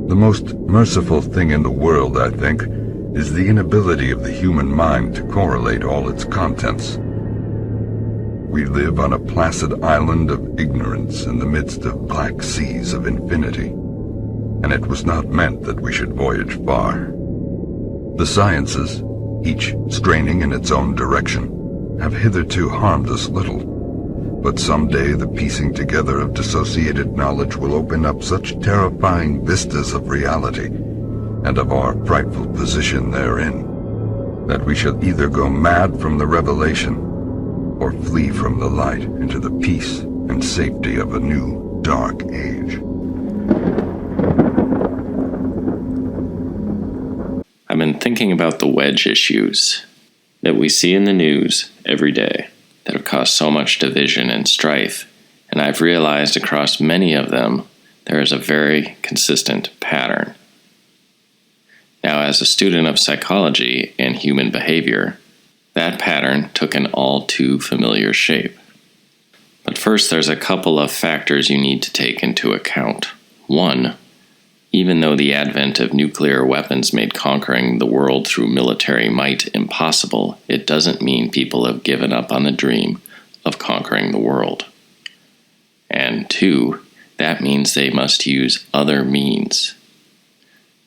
The most merciful thing in the world, I think, is the inability of the human mind to correlate all its contents. We live on a placid island of ignorance in the midst of black seas of infinity, and it was not meant that we should voyage far. The sciences, each straining in its own direction, have hitherto harmed us little, but someday the piecing together of dissociated knowledge will open up such terrifying vistas of reality and of our frightful position therein, that we shall either go mad from the revelation or flee from the light into the peace and safety of a new dark age. I've been thinking about the wedge issues that we see in the news every day that have caused so much division and strife, and I've realized across many of them there is a very consistent pattern. Now, as a student of psychology and human behavior, that pattern took an all too familiar shape. But first, there's a couple of factors you need to take into account. One, even though the advent of nuclear weapons made conquering the world through military might impossible, it doesn't mean people have given up on the dream of conquering the world. And two, that means they must use other means.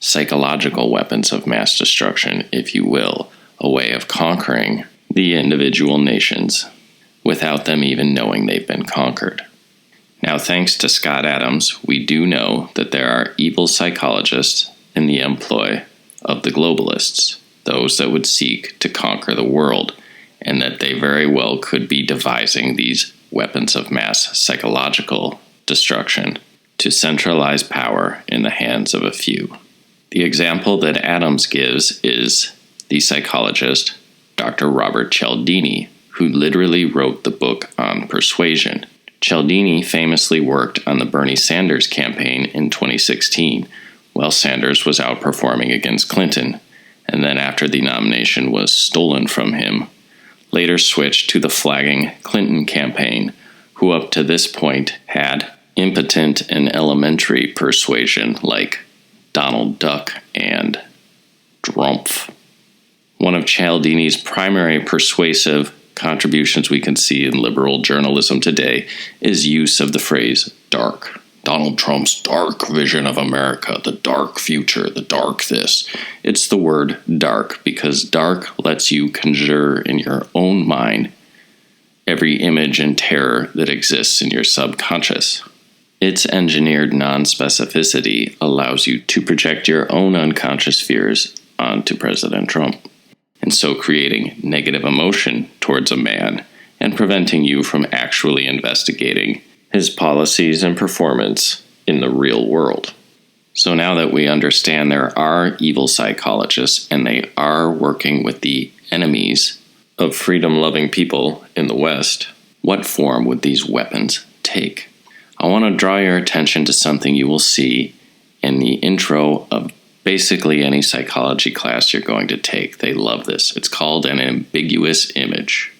Psychological weapons of mass destruction, if you will, a way of conquering the individual nations without them even knowing they've been conquered. Now, thanks to Scott Adams, we do know that there are evil psychologists in the employ of the globalists, those that would seek to conquer the world, and that they very well could be devising these weapons of mass psychological destruction to centralize power in the hands of a few. The example that Adams gives is the psychologist Dr. Robert Cialdini, who literally wrote the book on persuasion. Cialdini famously worked on the Bernie Sanders campaign in 2016, while Sanders was outperforming against Clinton, and then after the nomination was stolen from him, later switched to the flagging Clinton campaign, who up to this point had impotent and elementary persuasion like Donald Duck and Drumpf. One of Cialdini's primary persuasive contributions we can see in liberal journalism today is use of the phrase dark. Donald Trump's dark vision of America, the dark future, the dark this. It's the word dark because dark lets you conjure in your own mind every image and terror that exists in your subconscious. Its engineered non-specificity allows you to project your own unconscious fears onto President Trump, and so creating negative emotion towards a man and preventing you from actually investigating his policies and performance in the real world. So now that we understand there are evil psychologists and they are working with the enemies of freedom-loving people in the West, what form would these weapons take? I want to draw your attention to something you will see in the intro of basically any psychology class you're going to take. They love this. It's called an ambiguous image.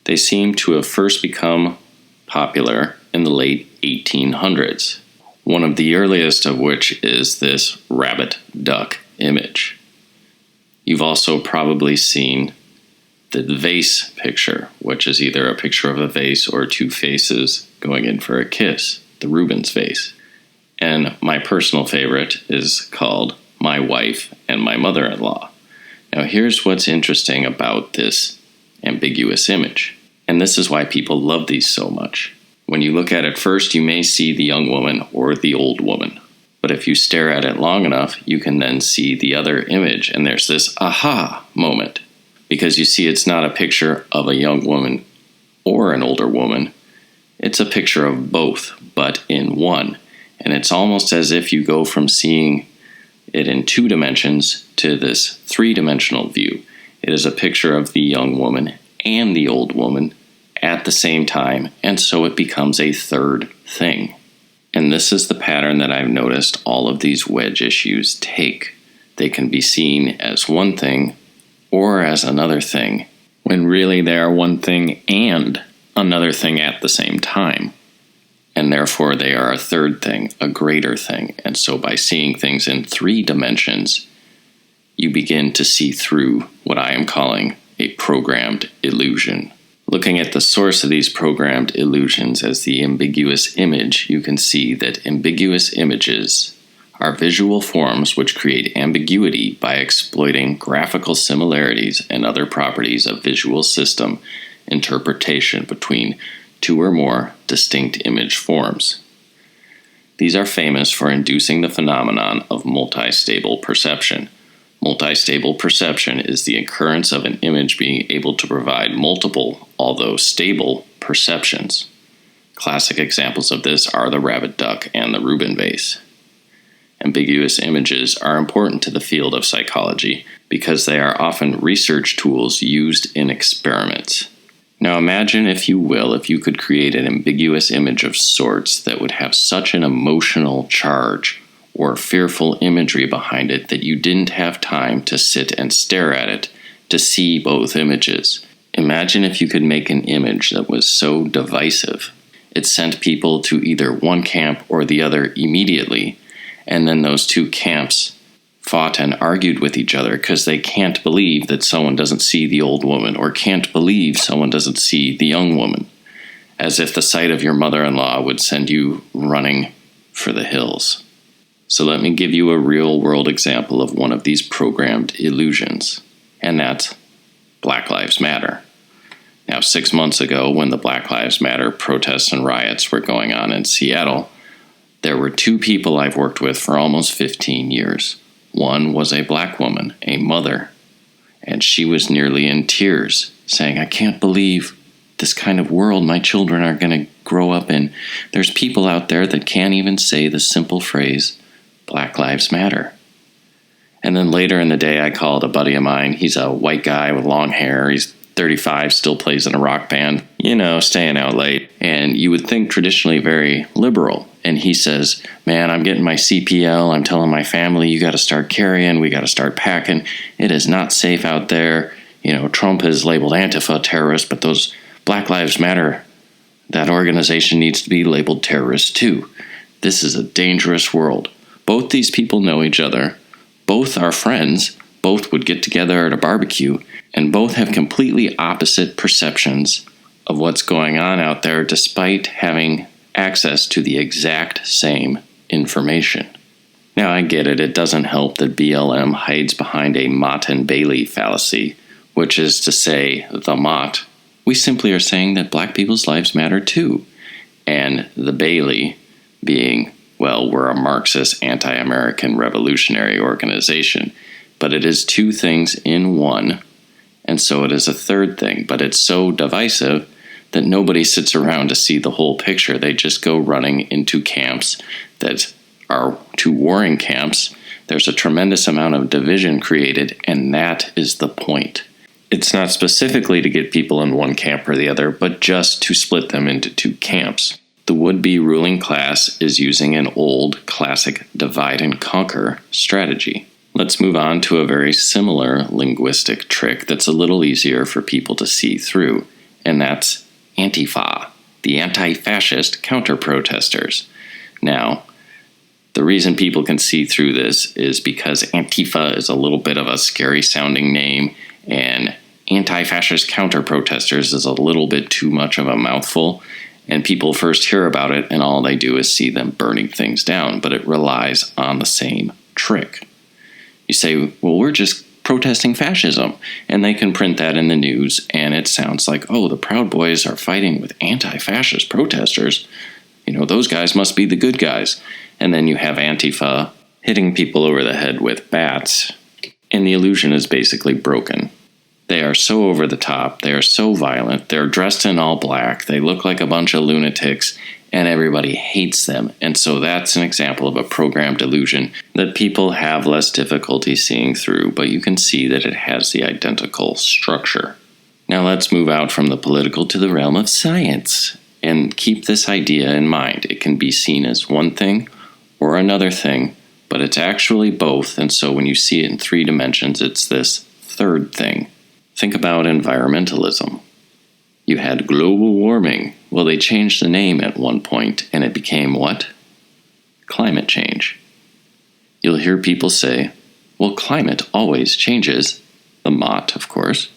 They seem to have first become popular in the late 1800s, one of the earliest of which is this rabbit-duck image. You've also probably seen the vase picture, which is either a picture of a vase or two faces going in for a kiss, the Rubens vase. And my personal favorite is called My Wife and My Mother-in-Law. Now here's what's interesting about this ambiguous image, and this is why people love these so much. When you look at it first, you may see the young woman or the old woman. But if you stare at it long enough, you can then see the other image, and there's this aha moment. Because you see, it's not a picture of a young woman or an older woman. It's a picture of both, but in one. And it's almost as if you go from seeing it in 2 dimensions to this 3-dimensional view. It is a picture of the young woman and the old woman at the same time, and so it becomes a third thing. And this is the pattern that I've noticed all of these wedge issues take. They can be seen as one thing or as another thing, when really they are one thing and another thing at the same time. and therefore they are a third thing, a greater thing. And so by seeing things in 3 dimensions, you begin to see through what I am calling a programmed illusion. Looking at the source of these programmed illusions as the ambiguous image, you can see that ambiguous images are visual forms which create ambiguity by exploiting graphical similarities and other properties of visual system interpretation between 2 or more distinct image forms. These are famous for inducing the phenomenon of multi-stable perception. Multi-stable perception is the occurrence of an image being able to provide multiple, although stable, perceptions. Classic examples of this are the rabbit duck and the Rubin vase. Ambiguous images are important to the field of psychology because they are often research tools used in experiments. Now imagine, if you will, if you could create an ambiguous image of sorts that would have such an emotional charge or fearful imagery behind it that you didn't have time to sit and stare at it to see both images. Imagine if you could make an image that was so divisive. It sent people to either one camp or the other immediately, and then those 2 camps fought and argued with each other because they can't believe that someone doesn't see the old woman or can't believe someone doesn't see the young woman, as if the sight of your mother-in-law would send you running for the hills. So let me give you a real-world example of one of these programmed illusions, and that's Black Lives Matter. Now, 6 months ago, when the Black Lives Matter protests and riots were going on in Seattle, there were 2 people I've worked with for almost 15 years. One was a black woman, a mother, and she was nearly in tears, saying, "I can't believe this kind of world my children are going to grow up in. There's people out there that can't even say the simple phrase, Black Lives Matter." And then later in the day, I called a buddy of mine. He's a white guy with long hair. He's 35, still plays in a rock band, staying out late. And you would think traditionally very liberal. And he says, "Man, I'm getting my CPL. I'm telling my family, you got to start carrying. We got to start packing. It is not safe out there. Trump has labeled Antifa terrorist, but those Black Lives Matter, that organization needs to be labeled terrorist too. This is a dangerous world." Both these people know each other. Both are friends. Both would get together at a barbecue. And both have completely opposite perceptions of what's going on out there despite having access to the exact same information. Now, I get it. It doesn't help that BLM hides behind a Mott and Bailey fallacy, which is to say, the Mott, we simply are saying that black people's lives matter too. And the Bailey being, well, we're a Marxist, anti-American revolutionary organization. But it is 2 things in one, and so it is a third thing. But it's so divisive that nobody sits around to see the whole picture. They just go running into camps that are 2 warring camps. There's a tremendous amount of division created, and that is the point. It's not specifically to get people in one camp or the other, but just to split them into 2 camps. The would-be ruling class is using an old, classic divide and conquer strategy. Let's move on to a very similar linguistic trick that's a little easier for people to see through, and that's Antifa, the anti-fascist counter-protesters. Now, the reason people can see through this is because Antifa is a little bit of a scary-sounding name, and anti-fascist counter-protesters is a little bit too much of a mouthful, and people first hear about it, and all they do is see them burning things down, but it relies on the same trick. You say, well, we're just protesting fascism, and they can print that in the news, and it sounds like, oh, the Proud Boys are fighting with anti-fascist protesters. Those guys must be the good guys. And then you have Antifa hitting people over the head with bats, and the illusion is basically broken. They are so over the top, they are so violent, they're dressed in all black, they look like a bunch of lunatics, and everybody hates them. And so that's an example of a programmed illusion that people have less difficulty seeing through, but you can see that it has the identical structure. Now let's move out from the political to the realm of science, and keep this idea in mind. It can be seen as one thing or another thing, but it's actually both, and so when you see it in 3 dimensions, it's this third thing. Think about environmentalism. You had global warming. Well, they changed the name at one point, and it became what? Climate change. You'll hear people say, well, climate always changes. The mot, of course.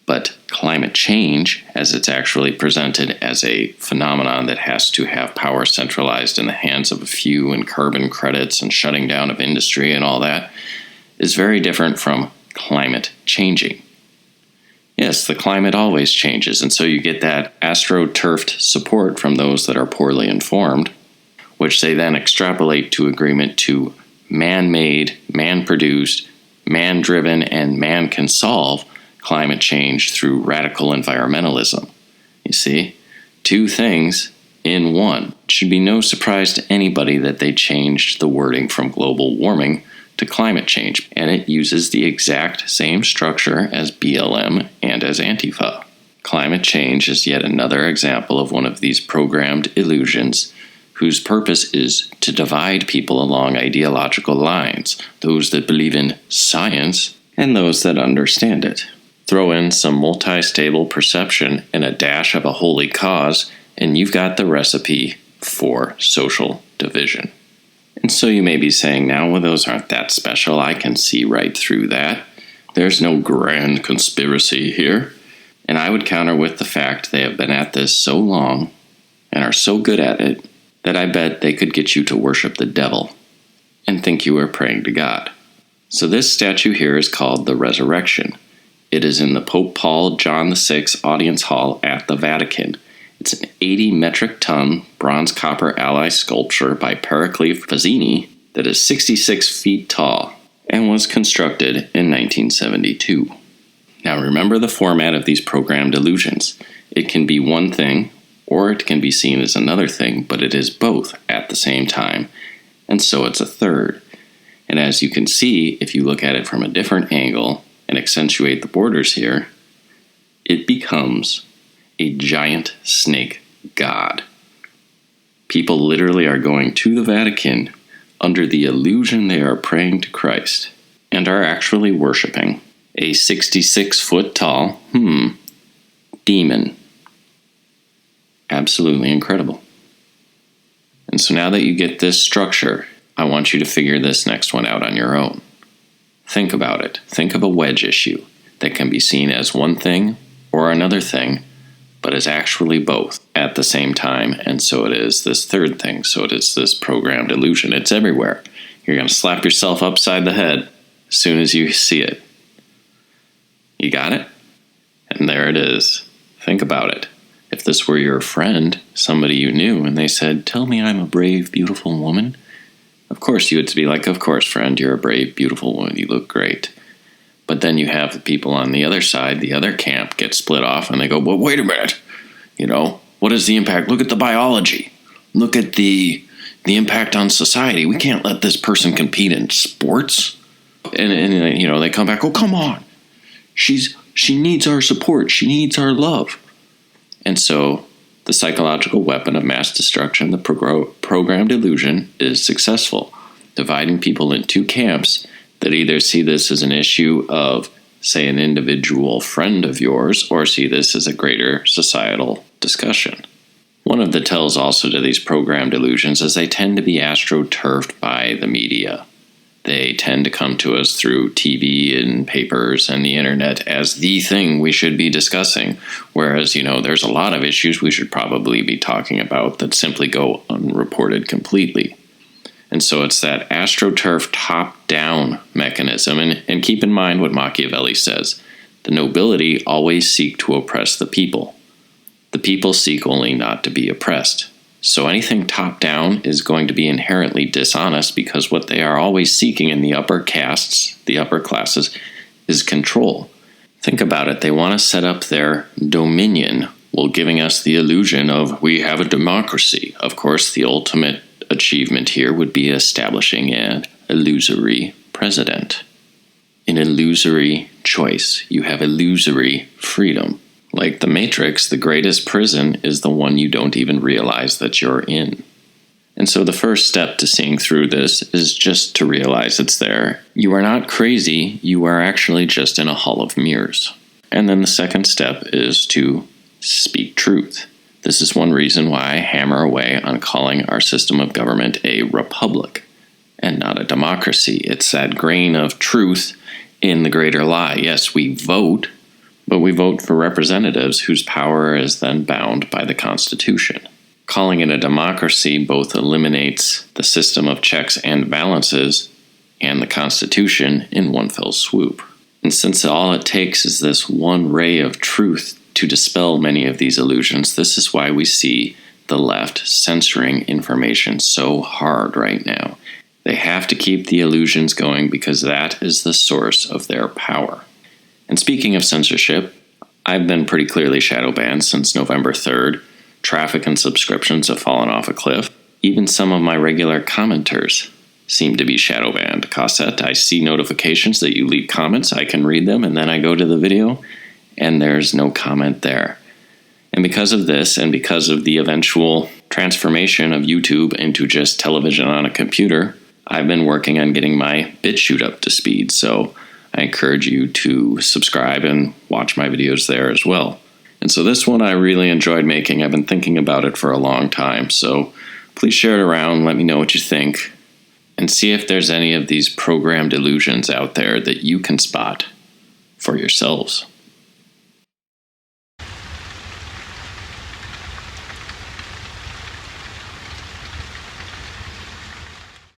But climate change, as it's actually presented as a phenomenon that has to have power centralized in the hands of a few and carbon credits and shutting down of industry and all that, is very different from climate changing. Yes, the climate always changes, and so you get that astroturfed support from those that are poorly informed, which they then extrapolate to agreement to man-made, man-produced, man-driven, and man-can-solve climate change through radical environmentalism. You see, two things in one. It should be no surprise to anybody that they changed the wording from global warming to climate change, and it uses the exact same structure as BLM and as Antifa. Climate change is yet another example of one of these programmed illusions whose purpose is to divide people along ideological lines, those that believe in science and those that understand it. Throw in some multi-stable perception and a dash of a holy cause, and you've got the recipe for social division. And so you may be saying now, well, those aren't that special. I can see right through that. There's no grand conspiracy here. And I would counter with the fact they have been at this so long and are so good at it that I bet they could get you to worship the devil and think you are praying to God. So this statue here is called the Resurrection. It is in the Pope Paul John VI Audience Hall at the Vatican. It's an 80 metric ton bronze copper alloy sculpture by Pericles Fazzini that is 66 feet tall and was constructed in 1972. Now remember the format of these programmed illusions. It can be one thing or it can be seen as another thing, but it is both at the same time, and so it's a third. And as you can see, if you look at it from a different angle and accentuate the borders here, it becomes a giant snake god. People literally are going to the Vatican under the illusion they are praying to Christ and are actually worshiping a 66-foot tall, demon. Absolutely incredible. And so now that you get this structure, I want you to figure this next one out on your own. Think about it. Think of a wedge issue that can be seen as one thing or another thing, but is actually both at the same time, and so it is this third thing. So it is this programmed illusion. It's everywhere. You're going to slap yourself upside the head as soon as you see it. You got it? And there it is. Think about it. If this were your friend, somebody you knew, and they said, "Tell me I'm a brave, beautiful woman," of course you would be like, "Of course, friend, you're a brave, beautiful woman. You look great." But then you have the people on the other side, the other camp, get split off, and they go, "Well, wait a minute. What is the impact? Look at the biology. Look at the impact on society. We can't let this person compete in sports." And they come back, "Oh, come on. She needs our support. She needs our love." And so the psychological weapon of mass destruction, the programmed illusion, is successful, dividing people in two camps that either see this as an issue of, say, an individual friend of yours, or see this as a greater societal discussion. One of the tells also to these programmed illusions is they tend to be astroturfed by the media. They tend to come to us through TV and papers and the internet as the thing we should be discussing, whereas, there's a lot of issues we should probably be talking about that simply go unreported completely. And so it's that astroturf top-down mechanism. And keep in mind what Machiavelli says. The nobility always seek to oppress the people. The people seek only not to be oppressed. So anything top-down is going to be inherently dishonest because what they are always seeking in the upper castes, the upper classes, is control. Think about it. They want to set up their dominion while giving us the illusion of we have a democracy. Of course, the ultimate achievement here would be establishing an illusory president. An illusory choice. You have illusory freedom. Like the Matrix, the greatest prison is the one you don't even realize that you're in. And so the first step to seeing through this is just to realize it's there. You are not crazy, you are actually just in a hall of mirrors. And then the second step is to speak truth. This is one reason why I hammer away on calling our system of government a republic and not a democracy. It's that grain of truth in the greater lie. Yes, we vote, but we vote for representatives whose power is then bound by the Constitution. Calling it a democracy both eliminates the system of checks and balances and the Constitution in one fell swoop. And since all it takes is this one ray of truth to dispel many of these illusions, this is why we see the left censoring information so hard right now. They have to keep the illusions going because that is the source of their power. And speaking of censorship, I've been pretty clearly shadow banned since November 3rd. Traffic and subscriptions have fallen off a cliff. Even some of my regular commenters seem to be shadow banned. Cossette, I see notifications that you leave comments. I can read them, and then I go to the video, and there's no comment there. And because of this, and because of the eventual transformation of YouTube into just television on a computer, I've been working on getting my BitChute up to speed, so I encourage you to subscribe and watch my videos there as well. And so this one I really enjoyed making. I've been thinking about it for a long time, so please share it around, let me know what you think, and see if there's any of these programmed illusions out there that you can spot for yourselves.